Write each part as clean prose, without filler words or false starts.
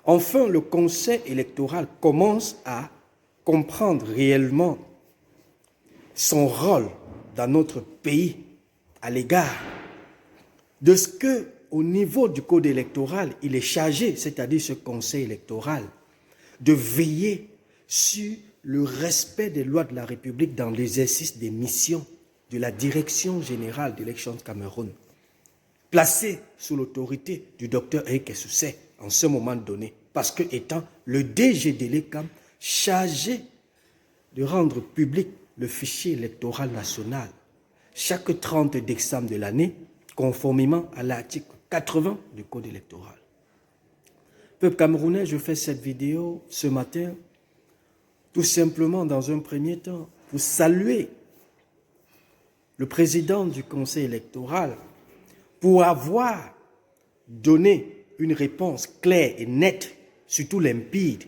Enfin, le Conseil électoral commence à comprendre réellement son rôle dans notre pays à l'égard de ce que, au niveau du code électoral, il est chargé, c'est-à-dire ce Conseil électoral, de veiller sur le respect des lois de la République dans l'exercice des missions de la Direction générale d'élections de Cameroun, placée sous l'autorité du docteur Eric Essoussé en ce moment donné, parce que étant le DG de l'ECAM chargé de rendre public le fichier électoral national chaque 30 décembre de l'année, conformément à l'article 80 du Code électoral. Peuple camerounais, je fais cette vidéo ce matin tout simplement dans un premier temps pour saluer le président du Conseil électoral pour avoir donné une réponse claire et nette, surtout limpide,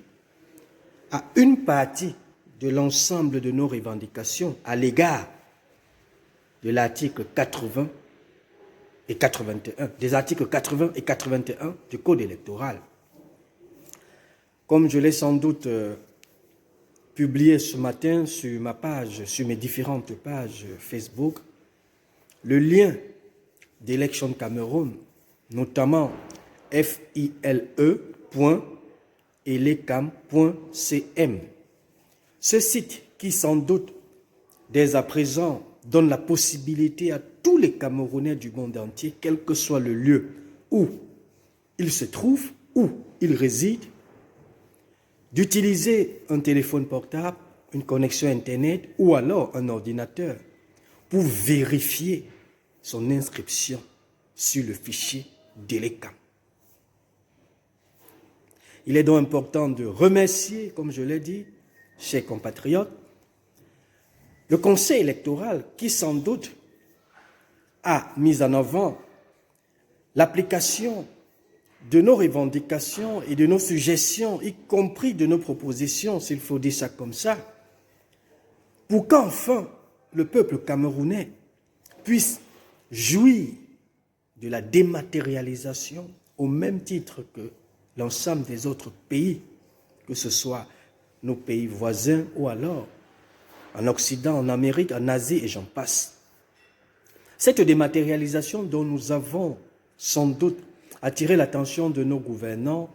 à une partie de l'ensemble de nos revendications à l'égard de l'article 80 et 81, des articles 80 et 81 du Code électoral. Comme je l'ai sans doute publié ce matin sur ma page, sur mes différentes pages Facebook, le lien d'Élections Cameroun, notamment file.elecam.cm. Ce site qui sans doute dès à présent donne la possibilité à tous les Camerounais du monde entier, quel que soit le lieu où ils se trouvent, où ils résident, d'utiliser un téléphone portable, une connexion Internet ou alors un ordinateur pour vérifier son inscription sur le fichier d'Elecam. Il est donc important de remercier, comme je l'ai dit, chers compatriotes, le Conseil électoral qui sans doute a mis en avant l'application de nos revendications et de nos suggestions, y compris de nos propositions, s'il faut dire ça comme ça, pour qu'enfin le peuple camerounais puisse jouir de la dématérialisation au même titre que l'ensemble des autres pays, que ce soit nos pays voisins ou alors en Occident, en Amérique, en Asie et j'en passe. Cette dématérialisation dont nous avons sans doute attiré l'attention de nos gouvernants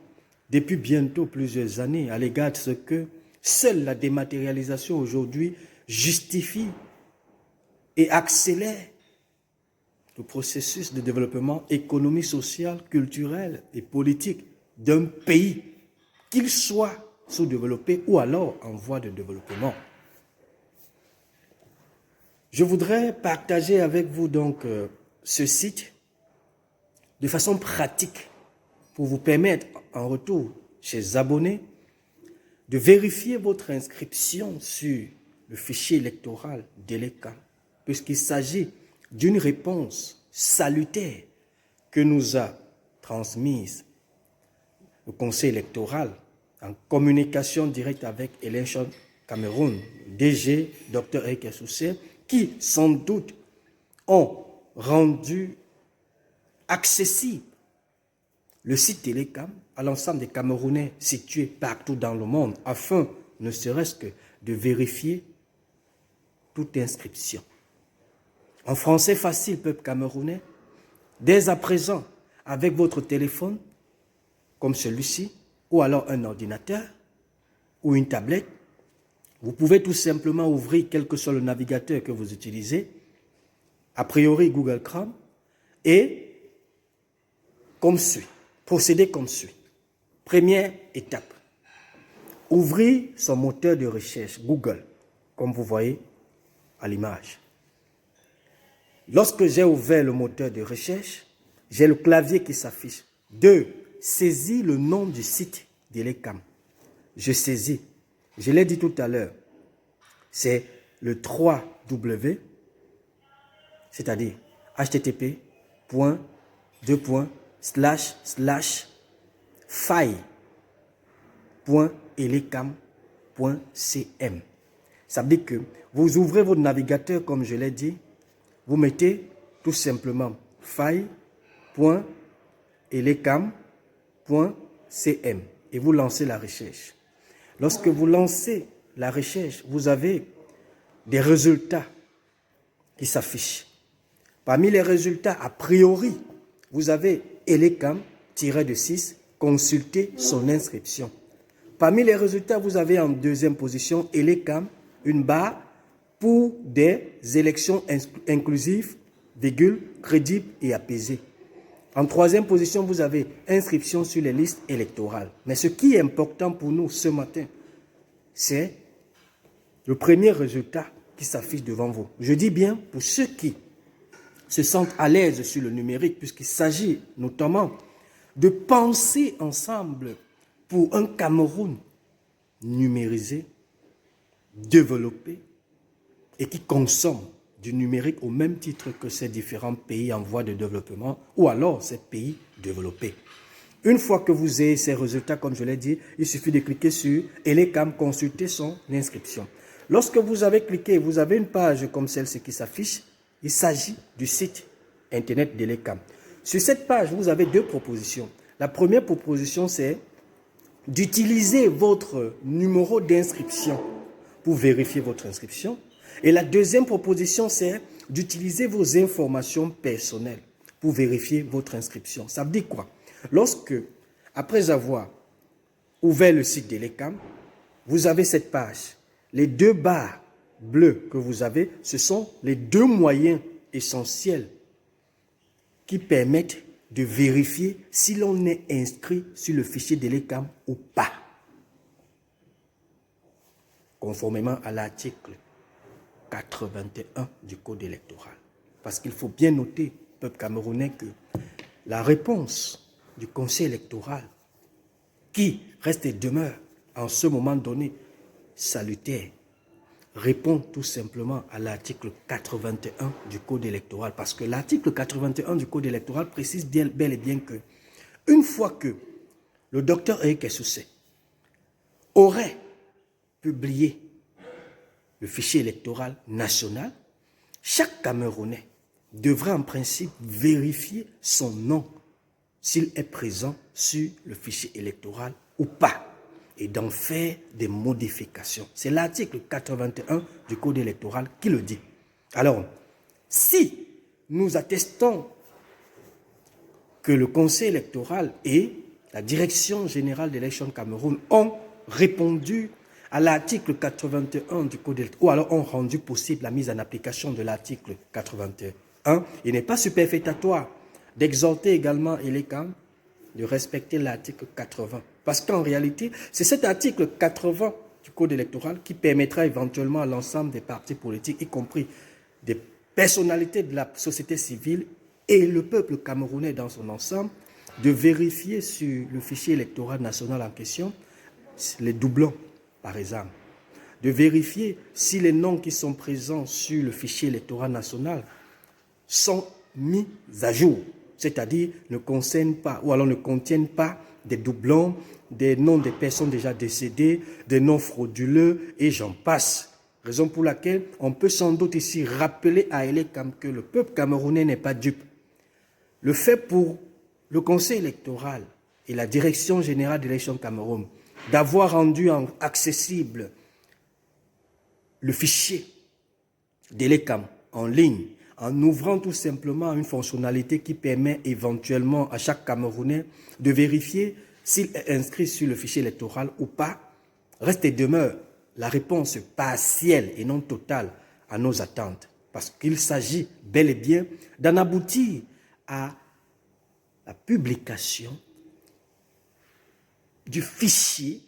depuis bientôt plusieurs années à l'égard de ce que seule la dématérialisation aujourd'hui justifie et accélère le processus de développement économique, social, culturel et politique d'un pays, qu'il soit sous-développé ou alors en voie de développement. Je voudrais partager avec vous donc ce site de façon pratique pour vous permettre en retour, chers abonnés, de vérifier votre inscription sur le fichier électoral d'Elecam, puisqu'il s'agit d'une réponse salutaire que nous a transmise le Conseil électoral en communication directe avec Élections Cameroun, DG, Dr Eric Essoussé, qui sans doute ont rendu accessible le site Télécam à l'ensemble des Camerounais situés partout dans le monde, afin ne serait-ce que de vérifier toute inscription. En français facile, peuple camerounais, dès à présent, avec votre téléphone, comme celui-ci, ou alors un ordinateur, ou une tablette, vous pouvez tout simplement ouvrir quel que soit le navigateur que vous utilisez, a priori Google Chrome, et comme suit, procéder comme suit. Première étape, ouvrir son moteur de recherche Google, comme vous voyez à l'image. Lorsque j'ai ouvert le moteur de recherche, j'ai le clavier qui s'affiche. 2. Saisis le nom du site d'Elecam. Je saisis. Je l'ai dit tout à l'heure. C'est le 3W, c'est-à-dire http://file.elecam.cm. Ça veut dire que vous ouvrez votre navigateur, comme je l'ai dit, vous mettez tout simplement file.elecam.cm et vous lancez la recherche. Lorsque vous lancez la recherche, vous avez des résultats qui s'affichent. Parmi les résultats, a priori, vous avez Elecam-6, consulter son inscription. Parmi les résultats, vous avez en deuxième position Elecam, une barre pour des élections inclusives, crédibles et apaisées. En troisième position, vous avez inscription sur les listes électorales. Mais ce qui est important pour nous ce matin, c'est le premier résultat qui s'affiche devant vous. Je dis bien pour ceux qui se sentent à l'aise sur le numérique, puisqu'il s'agit notamment de penser ensemble pour un Cameroun numérisé, développé et qui consomme du numérique au même titre que ces différents pays en voie de développement ou alors ces pays développés. Une fois que vous avez ces résultats, comme je l'ai dit, il suffit de cliquer sur Elecam, consulter son inscription. Lorsque vous avez cliqué, vous avez une page comme celle-ci qui s'affiche. Il s'agit du site internet d'Elecam. Sur cette page, vous avez deux propositions. La première proposition, c'est d'utiliser votre numéro d'inscription pour vérifier votre inscription. Et la deuxième proposition, c'est d'utiliser vos informations personnelles pour vérifier votre inscription. Ça veut dire quoi? Lorsque, après avoir ouvert le site d'Elecam, vous avez cette page. Les deux barres bleues que vous avez, ce sont les deux moyens essentiels qui permettent de vérifier si l'on est inscrit sur le fichier d'Elecam ou pas, conformément à l'article 81 du Code électoral. Parce qu'il faut bien noter, peuple camerounais, que la réponse du Conseil électoral, qui reste et demeure en ce moment donné salutaire, répond tout simplement à l'article 81 du Code électoral. Parce que l'article 81 du Code électoral précise bel et bien que, une fois que le docteur Eric Essoussé aurait publié le fichier électoral national, chaque Camerounais devrait en principe vérifier son nom s'il est présent sur le fichier électoral ou pas, et d'en faire des modifications. C'est l'article 81 du Code électoral qui le dit. Alors, si nous attestons que le Conseil électoral et la Direction générale d'Élections Cameroun ont répondu à l'article 81 du Code électoral, ou alors ont rendu possible la mise en application de l'article 81, il n'est pas superfétatoire d'exhorter également Elecam de respecter l'article 80. Parce qu'en réalité, c'est cet article 80 du Code électoral qui permettra éventuellement à l'ensemble des partis politiques, y compris des personnalités de la société civile et le peuple camerounais dans son ensemble, de vérifier sur le fichier électoral national en question les doublons, par exemple. De vérifier si les noms qui sont présents sur le fichier électoral national sont mis à jour, c'est-à-dire ne concernent pas, ou alors ne contiennent pas des doublons, des noms des personnes déjà décédées, des noms frauduleux, et j'en passe. Raison pour laquelle on peut sans doute ici rappeler à Elecam que le peuple camerounais n'est pas dupe. Le fait pour le Conseil électoral et la Direction générale d'Élections Cameroun d'avoir rendu accessible le fichier d'Elecam en ligne, en ouvrant tout simplement une fonctionnalité qui permet éventuellement à chaque Camerounais de vérifier s'il est inscrit sur le fichier électoral ou pas, reste et demeure la réponse partielle et non totale à nos attentes. Parce qu'il s'agit bel et bien d'en aboutir à la publication du fichier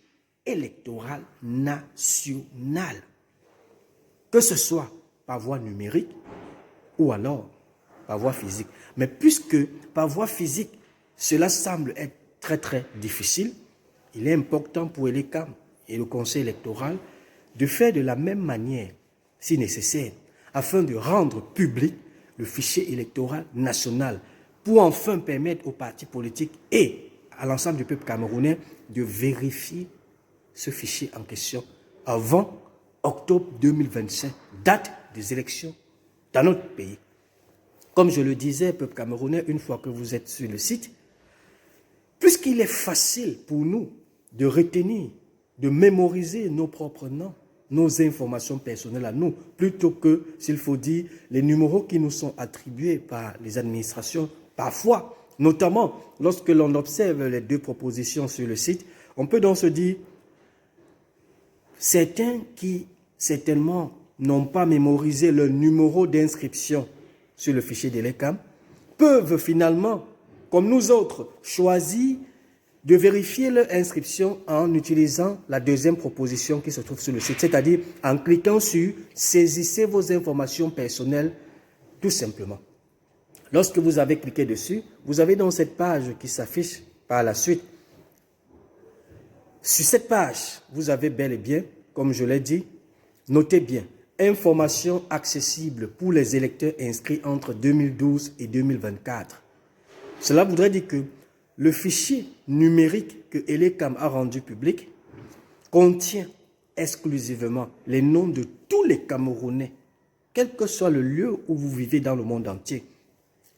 électoral national, que ce soit par voie numérique ou alors par voie physique. Mais puisque par voie physique, cela semble être très difficile, il est important pour Elecam et le Conseil électoral de faire de la même manière, si nécessaire, afin de rendre public le fichier électoral national pour enfin permettre aux partis politiques et à l'ensemble du peuple camerounais de vérifier ce fichier en question avant octobre 2025, date des élections dans notre pays. Comme je le disais, peuple camerounais, une fois que vous êtes sur le site, puisqu'il est facile pour nous de retenir, de mémoriser nos propres noms, nos informations personnelles à nous, plutôt que, s'il faut dire, les numéros qui nous sont attribués par les administrations. Parfois, notamment lorsque l'on observe les deux propositions sur le site, on peut donc se dire, certains qui certainement n'ont pas mémorisé le numéro d'inscription sur le fichier de l'ECAM peuvent finalement, comme nous autres, choisir de vérifier leur inscription en utilisant la deuxième proposition qui se trouve sur le site, c'est-à-dire en cliquant sur « Saisissez vos informations personnelles » tout simplement. Lorsque vous avez cliqué dessus, vous avez dans cette page qui s'affiche par la suite. Sur cette page, vous avez bel et bien, comme je l'ai dit, notez bien, informations accessibles pour les électeurs inscrits entre 2012 et 2024. Cela voudrait dire que le fichier numérique que Elecam a rendu public contient exclusivement les noms de tous les Camerounais, quel que soit le lieu où vous vivez dans le monde entier.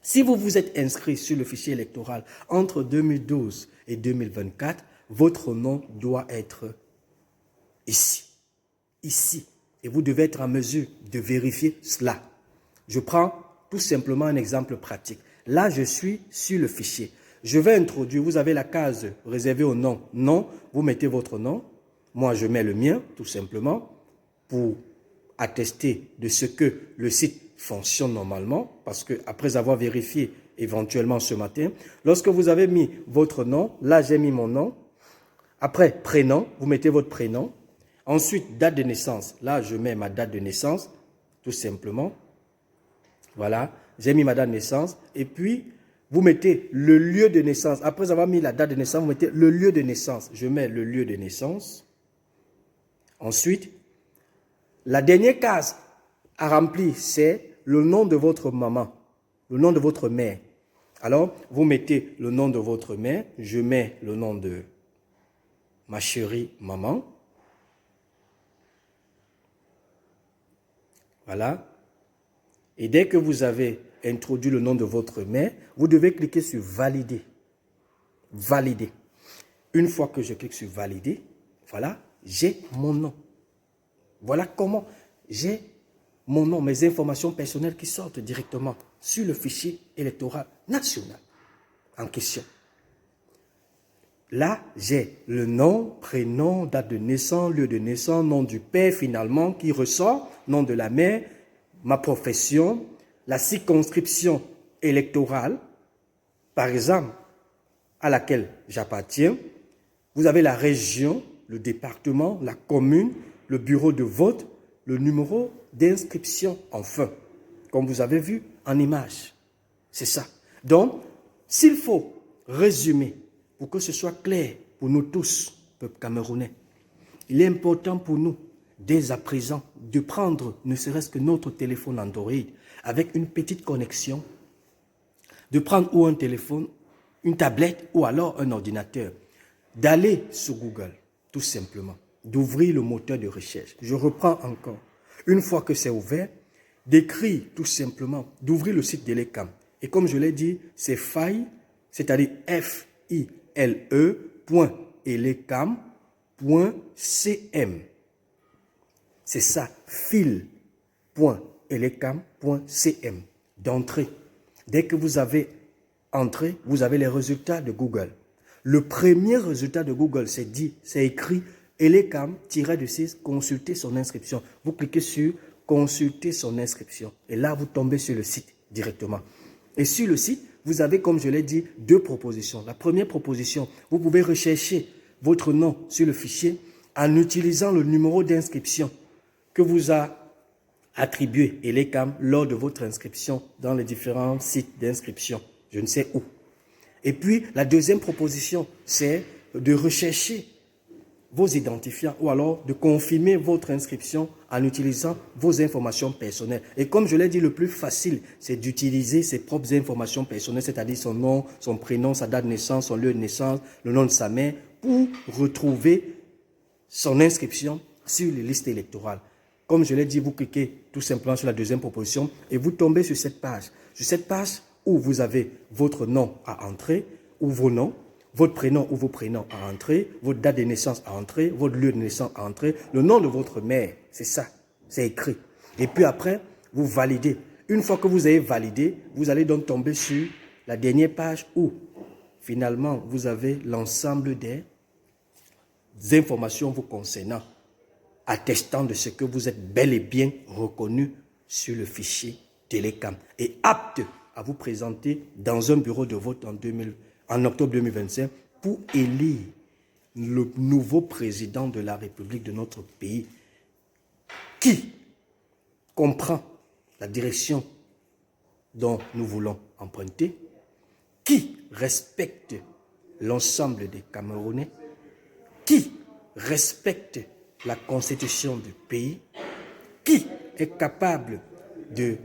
Si vous vous êtes inscrit sur le fichier électoral entre 2012 et 2024, votre nom doit être ici. Ici. Et vous devez être en mesure de vérifier cela. Je prends tout simplement un exemple pratique. Là, je suis sur le fichier. Je vais introduire, vous avez la case réservée au nom. Nom, vous mettez votre nom. Moi, je mets le mien, tout simplement, pour attester de ce que le site fonctionne normalement, parce que après avoir vérifié éventuellement ce matin, lorsque vous avez mis votre nom, là, j'ai mis mon nom. Après, prénom, vous mettez votre prénom. Ensuite, date de naissance. Là, je mets ma date de naissance, tout simplement. Voilà, j'ai mis ma date de naissance. Et puis, vous mettez le lieu de naissance. Après avoir mis la date de naissance, vous mettez le lieu de naissance. Je mets le lieu de naissance. Ensuite, la dernière case à remplir, c'est le nom de votre maman, le nom de votre mère. Alors, vous mettez le nom de votre mère. Je mets le nom de ma chérie maman. Voilà. Et dès que vous avez introduit le nom de votre mère, vous devez cliquer sur « Valider ». Valider. Une fois que je clique sur « Valider », voilà, j'ai mon nom. Voilà comment j'ai mon nom, mes informations personnelles qui sortent directement sur le fichier électoral national en question. Là, j'ai le nom, prénom, date de naissance, lieu de naissance, nom du père finalement qui ressort, nom de la mère, ma profession, la circonscription électorale, par exemple, à laquelle j'appartiens. Vous avez la région, le département, la commune, le bureau de vote, le numéro d'inscription, enfin, comme vous avez vu en image. C'est ça. Donc, s'il faut résumer, pour que ce soit clair pour nous tous, peuple camerounais, il est important pour nous, dès à présent, de prendre ne serait-ce que notre téléphone Android avec une petite connexion, de prendre ou un téléphone, une tablette ou alors un ordinateur, d'aller sur Google, tout simplement, d'ouvrir le moteur de recherche. Je reprends encore. Une fois que c'est ouvert, d'écrire tout simplement, d'ouvrir le site de l'ECAM. Et comme je l'ai dit, c'est file, c'est-à-dire file.elecam.cm. C'est ça, file.elecam.cm d'entrée. Dès que vous avez entré, vous avez les résultats de Google. Le premier résultat de Google, c'est écrit Elecam-6, consulter son inscription. Vous cliquez sur consulter son inscription. Et là, vous tombez sur le site directement. Et sur le site, vous avez, comme je l'ai dit, deux propositions. La première proposition, vous pouvez rechercher votre nom sur le fichier en utilisant le numéro d'inscription que vous a attribué Elecam lors de votre inscription dans les différents sites d'inscription. Je ne sais où. Et puis, la deuxième proposition, c'est de rechercher vos identifiants ou alors de confirmer votre inscription en utilisant vos informations personnelles. Et comme je l'ai dit, le plus facile, c'est d'utiliser ses propres informations personnelles, c'est-à-dire son nom, son prénom, sa date de naissance, son lieu de naissance, le nom de sa mère, pour retrouver son inscription sur les listes électorales. Comme je l'ai dit, vous cliquez tout simplement sur la deuxième proposition et vous tombez sur cette page. Sur cette page où vous avez votre nom à entrer ou vos noms, votre prénom ou vos prénoms à entrer, votre date de naissance à entrer, votre lieu de naissance à entrer, le nom de votre mère, c'est ça, c'est écrit. Et puis après, vous validez. Une fois que vous avez validé, vous allez donc tomber sur la dernière page où, finalement, vous avez l'ensemble des informations vous concernant, attestant de ce que vous êtes bel et bien reconnu sur le fichier Télécam et apte à vous présenter dans un bureau de vote en octobre 2025 pour élire le nouveau président de la République de notre pays qui comprend la direction dont nous voulons emprunter, qui respecte l'ensemble des Camerounais, qui respecte la constitution du pays, qui est capable de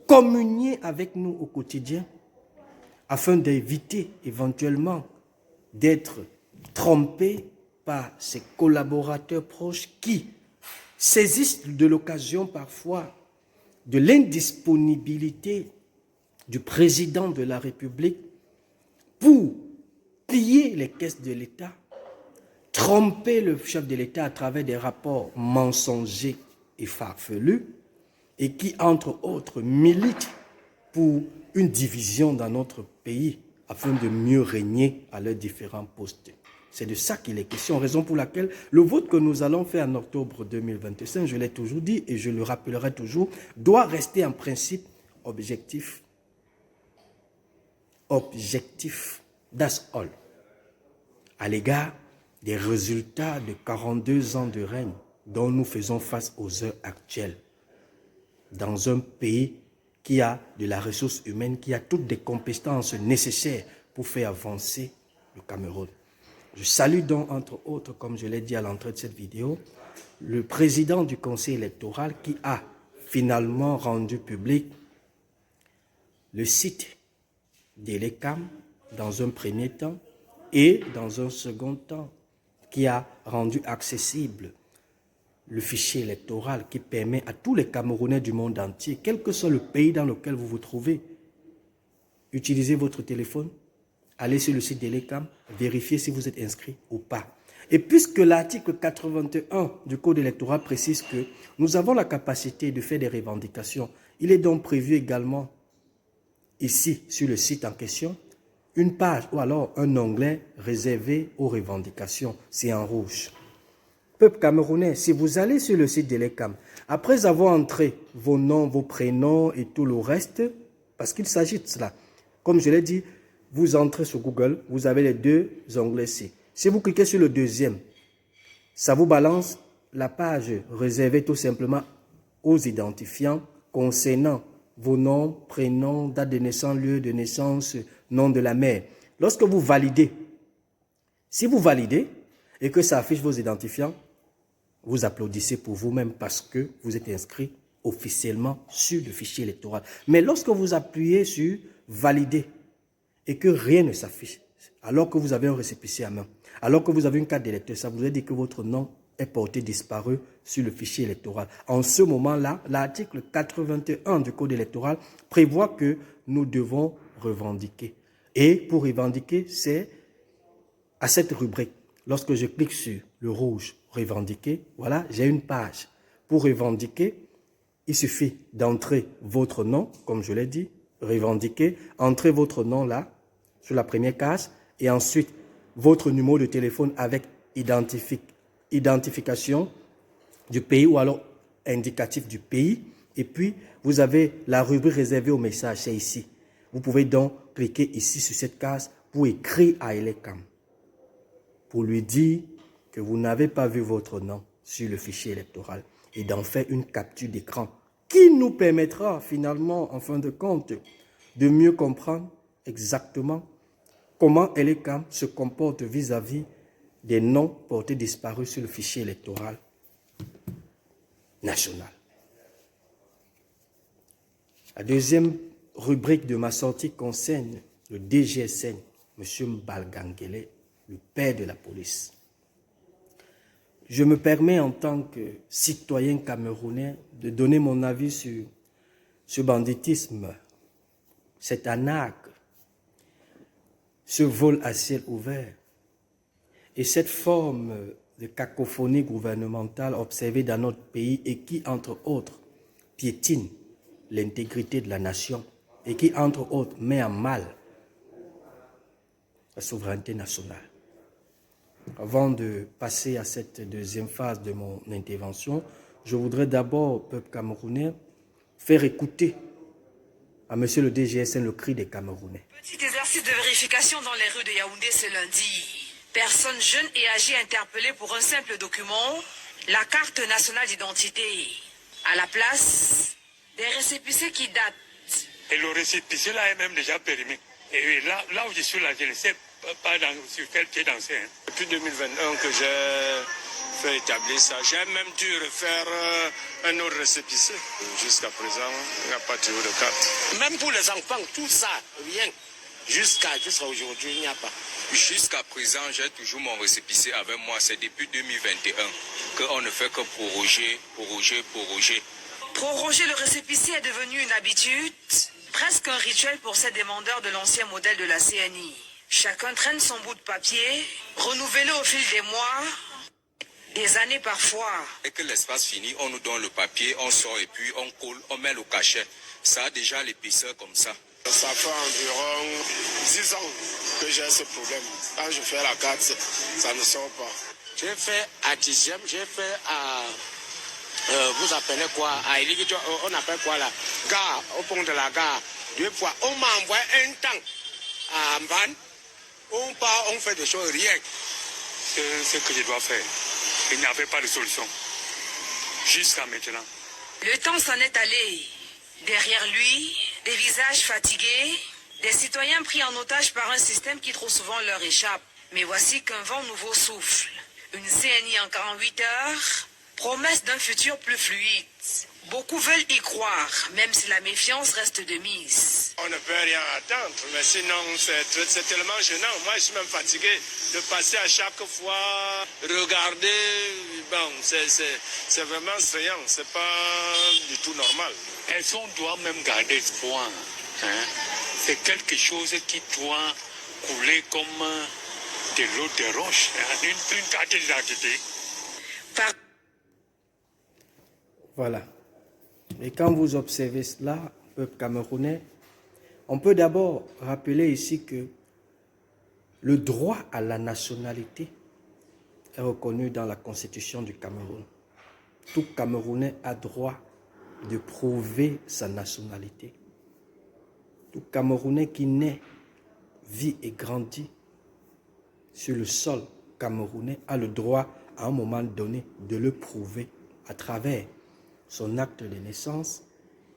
communier avec nous au quotidien afin d'éviter éventuellement d'être trompé par ses collaborateurs proches qui saisissent de l'occasion parfois de l'indisponibilité du président de la République pour piller les caisses de l'État, tromper le chef de l'État à travers des rapports mensongers et farfelus, et qui, entre autres, militent pour une division dans notre pays afin de mieux régner à leurs différents postes. C'est de ça qu'il est question, raison pour laquelle le vote que nous allons faire en octobre 2025, je l'ai toujours dit et je le rappellerai toujours, doit rester en principe objectif. Objectif, that's all. À l'égard des résultats de 42 ans de règne dont nous faisons face aux heures actuelles, dans un pays qui a de la ressource humaine, qui a toutes les compétences nécessaires pour faire avancer le Cameroun. Je salue donc, entre autres, comme je l'ai dit à l'entrée de cette vidéo, le président du conseil électoral qui a finalement rendu public le site d'Elecam dans un premier temps et dans un second temps qui a rendu accessible le fichier électoral qui permet à tous les Camerounais du monde entier, quel que soit le pays dans lequel vous vous trouvez, utilisez votre téléphone, allez sur le site d'Elecam, vérifiez si vous êtes inscrit ou pas. Et puisque l'article 81 du Code électoral précise que nous avons la capacité de faire des revendications, il est donc prévu également ici sur le site en question une page ou alors un onglet réservé aux revendications, c'est en rouge. Peuple camerounais, si vous allez sur le site d'Elecam, après avoir entré vos noms, vos prénoms et tout le reste, parce qu'il s'agit de cela, comme je l'ai dit, vous entrez sur Google, vous avez les deux onglets ici. Si vous cliquez sur le deuxième, ça vous balance la page réservée tout simplement aux identifiants concernant vos noms, prénoms, date de naissance, lieu de naissance, nom de la mère. Lorsque vous validez, si vous validez et que ça affiche vos identifiants, vous applaudissez pour vous-même parce que vous êtes inscrit officiellement sur le fichier électoral. Mais lorsque vous appuyez sur « Valider » et que rien ne s'affiche, alors que vous avez un récépissé à main, alors que vous avez une carte d'électeur, ça vous dit que votre nom est porté disparu sur le fichier électoral. En ce moment-là, l'article 81 du Code électoral prévoit que nous devons revendiquer. Et pour revendiquer, c'est à cette rubrique. Lorsque je clique sur le rouge « Revendiquer », voilà, j'ai une page. Pour revendiquer, il suffit d'entrer votre nom, comme je l'ai dit, revendiquer, entrez votre nom là, sur la première case, et ensuite votre numéro de téléphone avec identification du pays ou alors indicatif du pays. Et puis, vous avez la rubrique réservée aux messages, c'est ici. Vous pouvez donc cliquer ici sur cette case pour écrire à Elecam, pour lui dire que vous n'avez pas vu votre nom sur le fichier électoral et d'en faire une capture d'écran qui nous permettra finalement, en fin de compte, de mieux comprendre exactement comment Elecam se comporte vis-à-vis des noms portés disparus sur le fichier électoral national. La deuxième rubrique de ma sortie concerne le DGSN, M. Mbalgangele, le père de la police. Je me permets en tant que citoyen camerounais de donner mon avis sur ce banditisme, cette arnaque, ce vol à ciel ouvert et cette forme de cacophonie gouvernementale observée dans notre pays et qui, entre autres, piétine l'intégrité de la nation et qui, entre autres, met en mal la souveraineté nationale. Avant de passer à cette deuxième phase de mon intervention, je voudrais d'abord, peuple camerounais, faire écouter à monsieur le DGSN le cri des Camerounais. Petit exercice de vérification dans les rues de Yaoundé ce lundi. Personnes jeunes et âgées interpellées pour un simple document, la carte nationale d'identité. À la place, des récépissés qui datent. Et le récépissé là est même déjà périmé. Et là où je suis là, je ne sais pas sur quel pied danser. Depuis 2021 que j'ai fait établir ça, j'ai même dû refaire un autre récépissé. Jusqu'à présent, il n'y a pas toujours de carte. Même pour les enfants, tout ça, rien. Jusqu'à aujourd'hui, il n'y a pas. Jusqu'à présent, j'ai toujours mon récépissé avec moi. C'est depuis 2021 qu'on ne fait que proroger. Proroger le récépissé est devenu une habitude, presque un rituel pour ces demandeurs de l'ancien modèle de la CNI. Chacun traîne son bout de papier, renouvelé au fil des mois, des années parfois. Et que l'espace finit, on nous donne le papier, on sort et puis on colle, on met le cachet. Ça a déjà l'épaisseur comme ça. Ça fait environ 10 ans que j'ai ce problème. Quand je fais la carte, ça ne sort pas. J'ai fait à 10e, j'ai fait à... vous appelez quoi? On appelle quoi là? Gare, au pont de la gare. 2 fois. On m'a envoyé un temps à Mban. On part, on fait des choses, rien. C'est ce que je dois faire. Il n'y avait pas de solution. Jusqu'à maintenant. Le temps s'en est allé. Derrière lui, des visages fatigués, des citoyens pris en otage par un système qui trop souvent leur échappe. Mais voici qu'un vent nouveau souffle. Une CNI en 48 heures, promesse d'un futur plus fluide. Beaucoup veulent y croire, même si la méfiance reste de mise. On ne peut rien attendre, mais sinon c'est tellement gênant. Moi je suis même fatigué de passer à chaque fois, regarder, bon, c'est vraiment effrayant, c'est pas du tout normal. Est-ce qu'on doit même garder espoir, hein? C'est quelque chose qui doit couler comme de l'eau de roche, hein? Une carte d'identité. Voilà. Et quand vous observez cela, peuple camerounais, on peut d'abord rappeler ici que le droit à la nationalité est reconnu dans la constitution du Cameroun. Tout Camerounais a droit de prouver sa nationalité. Tout Camerounais qui naît, vit et grandit sur le sol camerounais a le droit à un moment donné de le prouver à travers son acte de naissance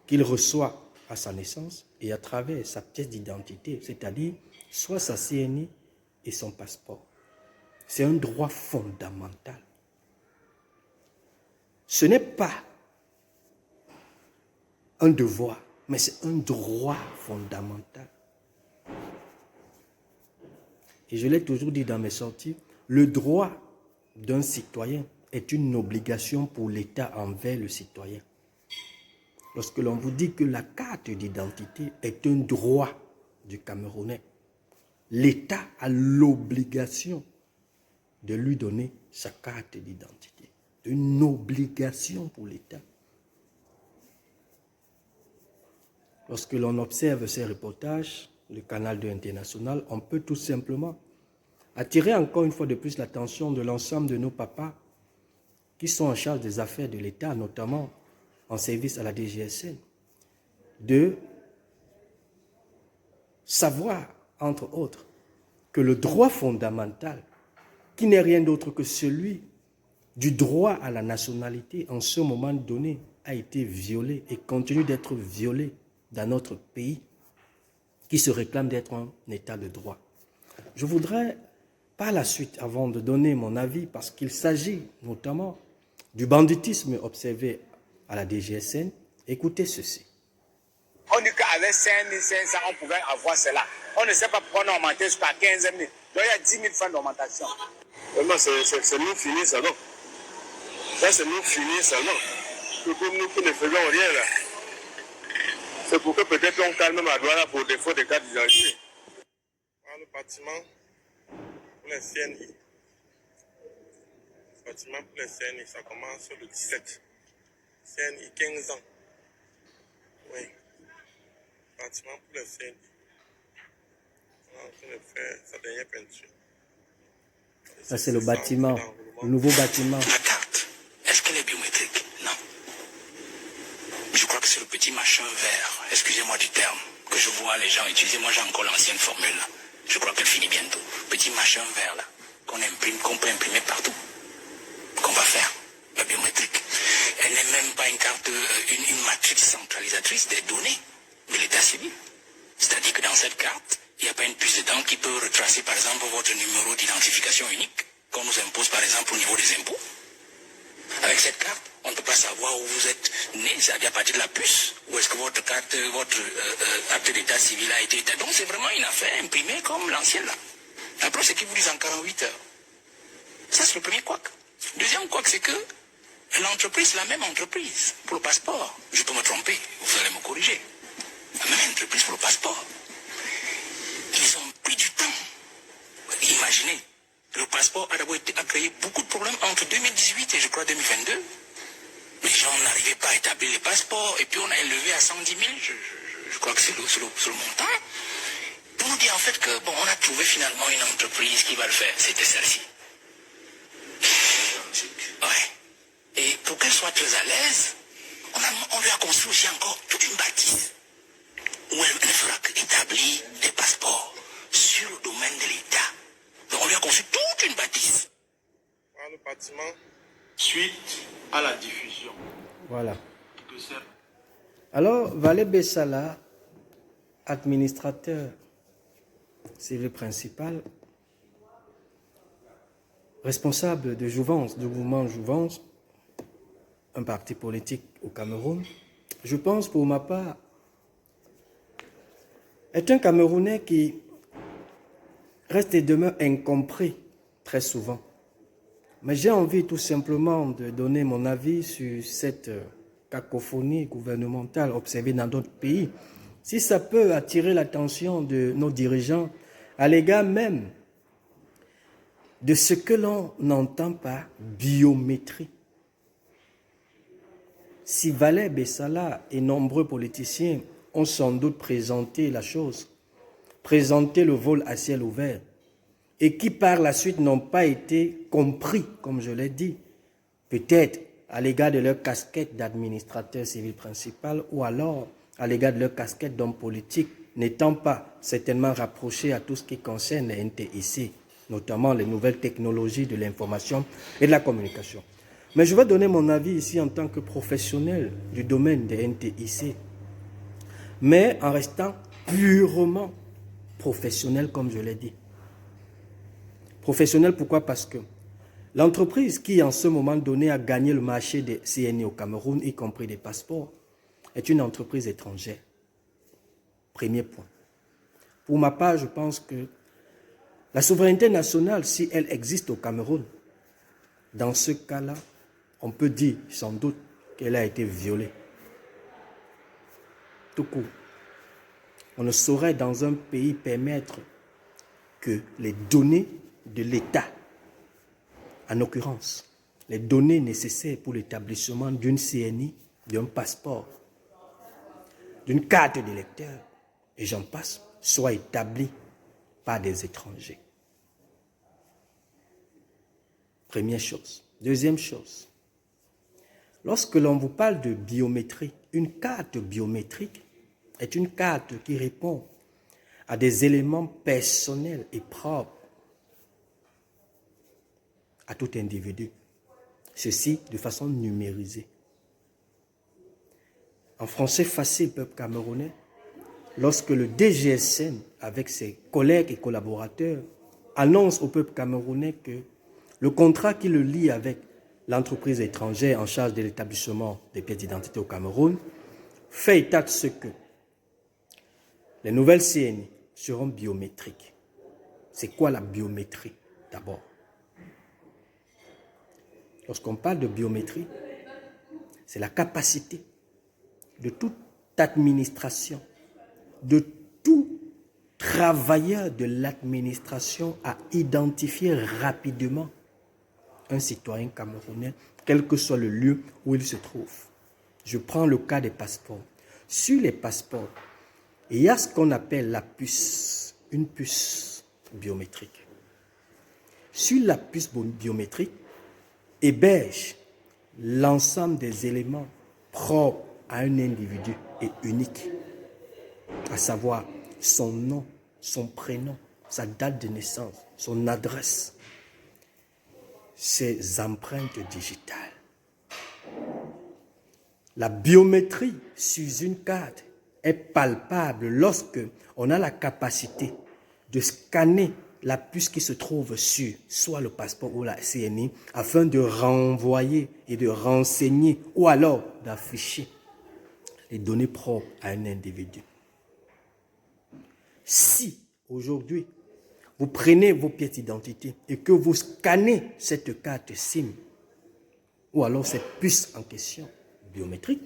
qu'il reçoit à sa naissance et à travers sa pièce d'identité, c'est-à-dire soit sa CNI et son passeport. C'est un droit fondamental. Ce n'est pas un devoir, mais c'est un droit fondamental. Et je l'ai toujours dit dans mes sorties, le droit d'un citoyen est une obligation pour l'État envers le citoyen. Lorsque l'on vous dit que la carte d'identité est un droit du Camerounais, l'État a l'obligation de lui donner sa carte d'identité. Une obligation pour l'État. Lorsque l'on observe ces reportages, le Canal 2 international, on peut tout simplement attirer encore une fois de plus l'attention de l'ensemble de nos papas qui sont en charge des affaires de l'État, notamment en service à la DGSN, de savoir, entre autres, que le droit fondamental, qui n'est rien d'autre que celui du droit à la nationalité, en ce moment donné, a été violé et continue d'être violé dans notre pays, qui se réclame d'être un état de droit. Je voudrais, par la suite, avant de donner mon avis, parce qu'il s'agit notamment du banditisme observé à la DGSN, écoutez ceci. On dit qu'avec 5 500, on pouvait avoir cela. On ne sait pas pourquoi on a augmenté jusqu'à 15 000. Donc il y a 10 000 francs d'augmentation. Vraiment, c'est nous finir seulement. Ça, c'est nous finir seulement. Pour nous qui ne faisons rien là. C'est pour que peut-être on calme ma douane pour défaut de carte d'identité. On ne bâtiment pour les CNI. Le bâtiment pour les CNI, ça commence le 17. CNI, 15 ans. Oui. Bâtiment pour les CNI. On est en train de faire sa dernière peinture. Ça, c'est le bâtiment, le nouveau bâtiment. La carte, est-ce qu'elle est biométrique? Non. Je crois que c'est le petit machin vert, excusez-moi du terme, que je vois les gens utiliser. Moi, j'ai encore l'ancienne formule, là. Je crois qu'elle finit bientôt. Petit machin vert, là, qu'on imprime, qu'on peut imprimer partout. Qu'on va faire, la biométrique. Elle n'est même pas une carte, une matrice centralisatrice des données de l'état civil. C'est-à-dire que dans cette carte, il n'y a pas une puce dedans qui peut retracer, par exemple, votre numéro d'identification unique, qu'on nous impose, par exemple, au niveau des impôts. Avec cette carte, on ne peut pas savoir où vous êtes né, c'est-à-dire à partir de la puce, où est-ce que votre carte, votre acte d'état civil a été établi. Donc c'est vraiment une affaire imprimée comme l'ancienne là. Après, c'est qu'ils vous disent en 48 heures. Ça, c'est le premier couac. Deuxième couac, c'est que l'entreprise, la même entreprise, pour le passeport, je peux me tromper, vous allez me corriger. La même entreprise pour le passeport. Ils ont pris du temps. Imaginez, le passeport a d'abord a créé beaucoup de problèmes entre 2018 et je crois 2022. Les gens n'arrivaient pas à établir les passeports et puis on a élevé à 110 000, je crois que c'est le montant, pour nous dire en fait que bon, on a trouvé finalement une entreprise qui va le faire. C'était celle-ci. Ouais. Et pour qu'elle soit très à l'aise, on lui a construit aussi encore toute une bâtisse où elle ne fera qu'établir des passeports sur le domaine de l'État. Donc on lui a construit toute une bâtisse. Voilà le bâtiment. Suite à la diffusion. Voilà. Que c'est Alors, Valé Bessala, administrateur civil principal, responsable de Jouvence, du mouvement Jouvence, un parti politique au Cameroun, je pense pour ma part, est un Camerounais qui reste et demeure incompris très souvent. Mais j'ai envie tout simplement de donner mon avis sur cette cacophonie gouvernementale observée dans d'autres pays. Si ça peut attirer l'attention de nos dirigeants à l'égard même de ce que l'on n'entend pas biométrie. Si Valé Bessala et nombreux politiciens ont sans doute présenté la chose, présenté le vol à ciel ouvert, et qui par la suite n'ont pas été compris, comme je l'ai dit, peut-être à l'égard de leur casquette d'administrateur civil principal ou alors à l'égard de leur casquette d'homme politique, n'étant pas certainement rapprochés à tout ce qui concerne les NTIC, notamment les nouvelles technologies de l'information et de la communication. Mais je vais donner mon avis ici en tant que professionnel du domaine des NTIC, mais en restant purement professionnel, comme je l'ai dit. Professionnel, pourquoi? Parce que l'entreprise qui, en ce moment donné, a gagné le marché des CNI au Cameroun, y compris des passeports, est une entreprise étrangère. Premier point. Pour ma part, je pense que la souveraineté nationale, si elle existe au Cameroun, dans ce cas-là, on peut dire sans doute qu'elle a été violée. Tout court. On ne saurait dans un pays permettre que les données de l'État, en l'occurrence, les données nécessaires pour l'établissement d'une CNI, d'un passeport, d'une carte d'électeur, et j'en passe, soient établies par des étrangers. Première chose. Deuxième chose, lorsque l'on vous parle de biométrie, une carte biométrique est une carte qui répond à des éléments personnels et propres à tout individu. Ceci de façon numérisée. En français facile, peuple camerounais, lorsque le DGSN, avec ses collègues et collaborateurs, annonce au peuple camerounais que le contrat qui le lie avec l'entreprise étrangère en charge de l'établissement des pièces d'identité au Cameroun fait état de ce que les nouvelles CNI seront biométriques. C'est quoi la biométrie d'abord? Lorsqu'on parle de biométrie, c'est la capacité de toute administration, de tout travailleurs de l'administration à identifier rapidement un citoyen camerounais, quel que soit le lieu où il se trouve. Je prends le cas des passeports. Sur les passeports, il y a ce qu'on appelle la puce, une puce biométrique. Sur la puce biométrique, héberge l'ensemble des éléments propres à un individu et unique, à savoir son nom, son prénom, sa date de naissance, son adresse, ses empreintes digitales. La biométrie sur une carte est palpable lorsque on a la capacité de scanner la puce qui se trouve sur soit le passeport ou la CNI afin de renvoyer et de renseigner ou alors d'afficher les données propres à un individu. Si aujourd'hui vous prenez vos pièces d'identité et que vous scannez cette carte SIM ou alors cette puce en question biométrique,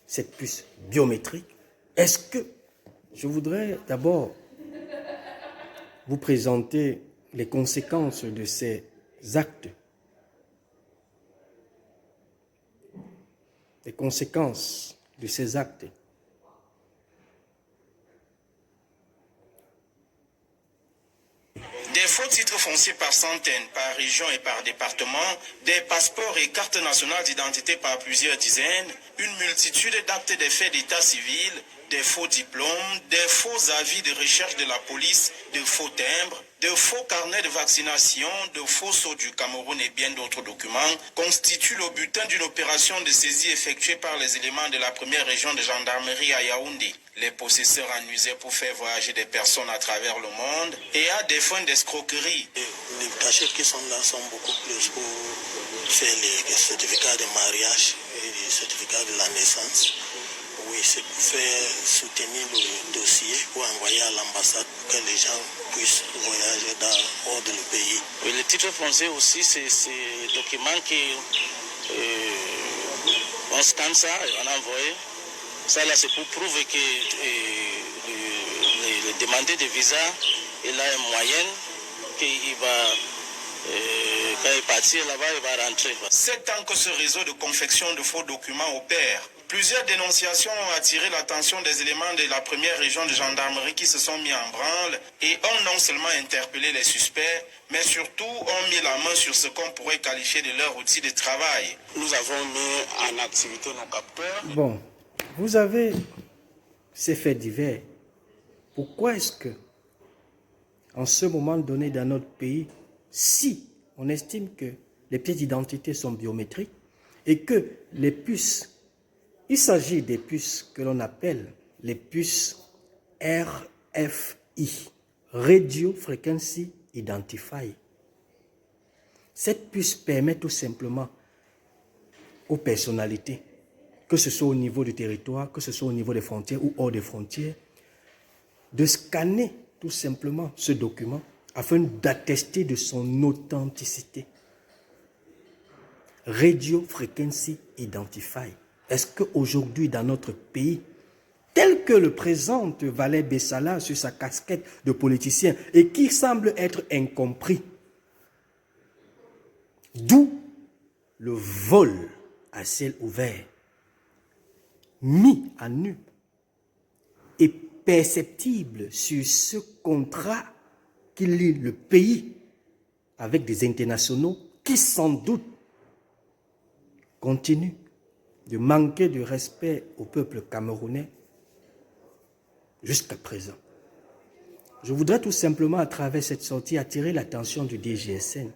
cette puce biométrique, est-ce que je voudrais d'abord vous présenter les conséquences de ces actes. Les conséquences de ces actes. Des faux titres fonciers par centaines, par région et par département, des passeports et cartes nationales d'identité par plusieurs dizaines, une multitude d'actes de faits d'état civil, des faux diplômes, des faux avis de recherche de la police, de faux timbres, de faux carnets de vaccination, de faux sceaux du Cameroun et bien d'autres documents constituent le butin d'une opération de saisie effectuée par les éléments de la première région de gendarmerie à Yaoundé. Les possesseurs en usaient pour faire voyager des personnes à travers le monde et à des fins d'escroquerie. Les cachets qui sont là sont beaucoup plus pour faire les certificats de mariage et les certificats de la naissance. Oui, c'est pour faire soutenir le dossier pour envoyer à l'ambassade pour que les gens puissent voyager hors de le pays. Oui, le titre foncier aussi, c'est des documents qui on scanne ça et on envoie. Ça là, c'est pour prouver que le demandeur de visa, il a une moyenne qu'il va, quand il partit là-bas, il va rentrer. 7 ans que ce réseau de confection de faux documents opère. Plusieurs dénonciations ont attiré l'attention des éléments de la première région de gendarmerie qui se sont mis en branle et ont non seulement interpellé les suspects, mais surtout ont mis la main sur ce qu'on pourrait qualifier de leur outil de travail. Nous avons mis en activité nos capteurs. Bon, vous avez ces faits divers. Pourquoi est-ce que, en ce moment donné dans notre pays, si on estime que les pièces d'identité sont biométriques et que les puces, il s'agit des puces que l'on appelle les puces RFI, Radio Frequency Identify. Cette puce permet tout simplement aux personnalités, que ce soit au niveau du territoire, que ce soit au niveau des frontières ou hors des frontières, de scanner tout simplement ce document afin d'attester de son authenticité. Radio Frequency Identify. Est-ce qu'aujourd'hui, dans notre pays, tel que le présente Valère Bessala sur sa casquette de politicien et qui semble être incompris, d'où le vol à ciel ouvert, mis à nu et perceptible sur ce contrat qui lie le pays avec des internationaux qui sans doute continuent de manquer de respect au peuple camerounais jusqu'à présent. Je voudrais tout simplement, à travers cette sortie, attirer l'attention du DGSN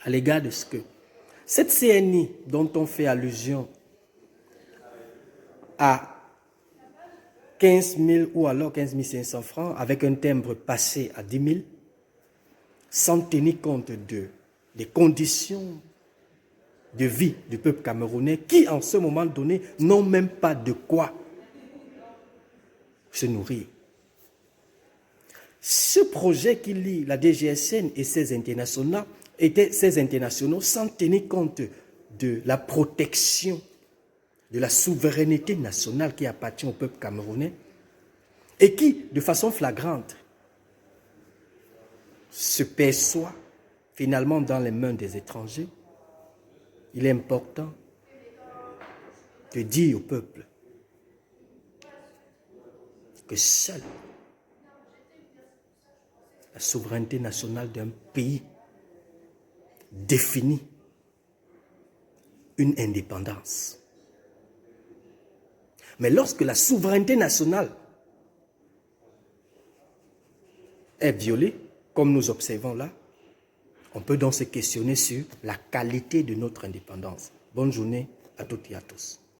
à l'égard de ce que cette CNI dont on fait allusion à 15 000 ou alors 15 500 francs avec un timbre passé à 10 000, sans tenir compte des conditions de vie du peuple camerounais qui, en ce moment donné, n'ont même pas de quoi se nourrir. Ce projet qui lie la DGSN et ses internationaux étaient ces internationaux sans tenir compte de la protection de la souveraineté nationale qui appartient au peuple camerounais et qui, de façon flagrante, se perçoit finalement dans les mains des étrangers, il est important de dire au peuple que seule la souveraineté nationale d'un pays définit une indépendance. Mais lorsque la souveraineté nationale est violée, comme nous observons là, on peut donc se questionner sur la qualité de notre indépendance. Bonne journée à toutes et à tous.